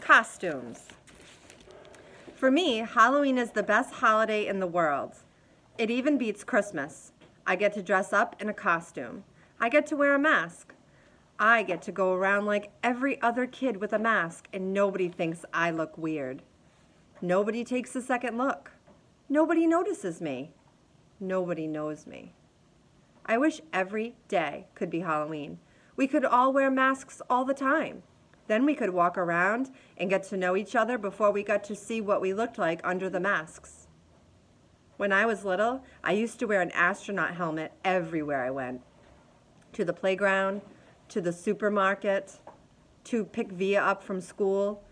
Costumes. For me, Halloween is the best holiday in the world. It even beats Christmas. I get to dress up in a costume. I get to wear a mask. I get to go around like every other kid with a mask, and nobody thinks I look weird. Nobody takes a second look. Nobody notices me. Nobody knows me. I wish every day could be Halloween. We could all wear masks all the time. Then we could walk around and get to know each other before we got to see what we looked like under the masks. When I was little, I used to wear an astronaut helmet everywhere I went. To the playground, to the supermarket, to pick Via up from school.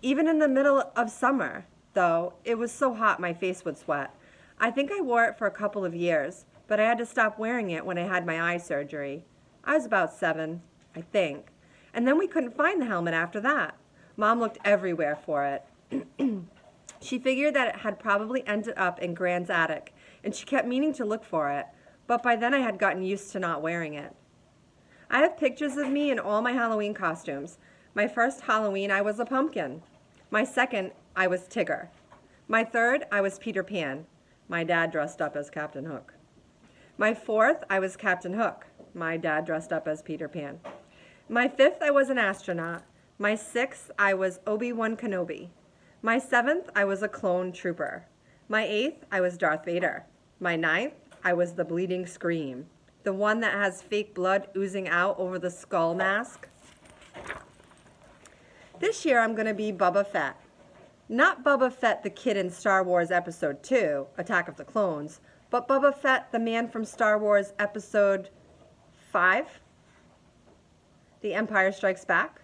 Even in the middle of summer, though, it was so hot my face would sweat. I think I wore it for a couple of years, but I had to stop wearing it when I had my eye surgery. I was about 7, I think. And then we couldn't find the helmet after that. Mom looked everywhere for it. She figured that it had probably ended up in Grand's attic, and she kept meaning to look for it, but by then I had gotten used to not wearing it. I have pictures of me in all my Halloween costumes. My first Halloween, I was a pumpkin. My second, I was Tigger. My third, I was Peter Pan. My dad dressed up as Captain Hook. My fourth, I was Captain Hook. My dad dressed up as Peter Pan. My fifth, I was an astronaut. My sixth, I was Obi-Wan Kenobi. My seventh, I was a clone trooper. My eighth, I was Darth Vader. My ninth, I was the Bleeding Scream, the one that has fake blood oozing out over the skull mask. This year, I'm going to be Boba Fett. Not Boba Fett, the kid in Star Wars Episode 2, Attack of the Clones, but Boba Fett, the man from Star Wars Episode 5, The Empire Strikes Back.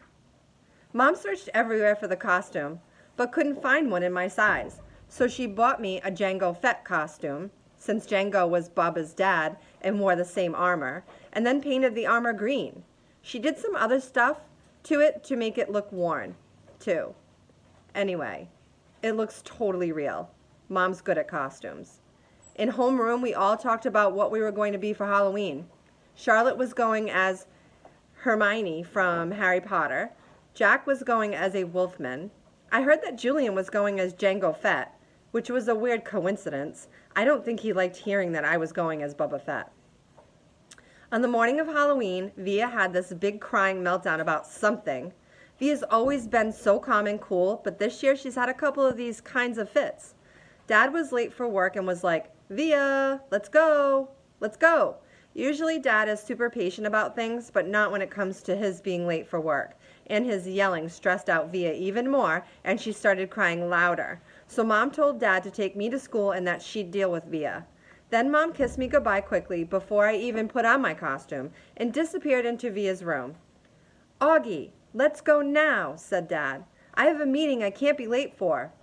Mom searched everywhere for the costume, but couldn't find one in my size, so she bought me a Jango Fett costume, since Jango was Boba's dad and wore the same armor, and then painted the armor green. She did some other stuff to it to make it look worn, too. Anyway, it looks totally real. Mom's good at costumes. In homeroom, we all talked about what we were going to be for Halloween. Charlotte was going as Hermione from Harry Potter. Jack was going as a wolfman. I heard that Julian was going as Jango Fett, which was a weird coincidence. I don't think he liked hearing that I was going as Boba Fett. On the morning of Halloween, Via had this big crying meltdown about something. Via's always been so calm and cool, but this year she's had a couple of these kinds of fits. Dad was late for work and was like, "Via, let's go, let's go." Usually Dad is super patient about things, but not when it comes to his being late for work. And his yelling stressed out Via even more, and she started crying louder. So Mom told Dad to take me to school and that she'd deal with Via. Then Mom kissed me goodbye quickly before I even put on my costume and disappeared into Via's room. "Augie, let's go now," said Dad. "I have a meeting I can't be late for."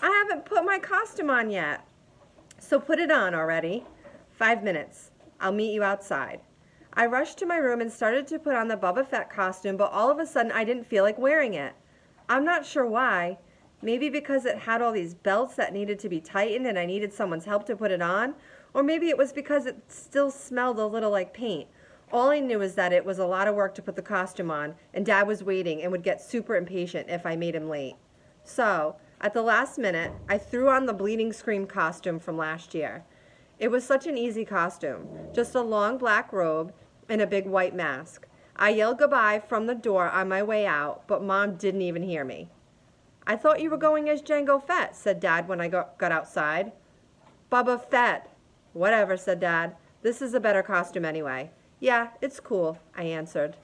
"I haven't put my costume on yet." "So put it on already." 5 minutes. I'll meet you outside." I rushed to my room and started to put on the Boba Fett costume, but all of a sudden I didn't feel like wearing it. I'm not sure why. Maybe because it had all these belts that needed to be tightened and I needed someone's help to put it on, or maybe it was because it still smelled a little like paint. All I knew is that it was a lot of work to put the costume on, and Dad was waiting and would get super impatient if I made him late. So, at the last minute, I threw on the Bleeding Scream costume from last year. It was such an easy costume, just a long black robe and a big white mask. I yelled goodbye from the door on my way out, but Mom didn't even hear me. "I thought you were going as Jango Fett," said Dad when I got outside. "Boba Fett." "Whatever," said Dad. "This is a better costume anyway." "Yeah, it's cool," I answered.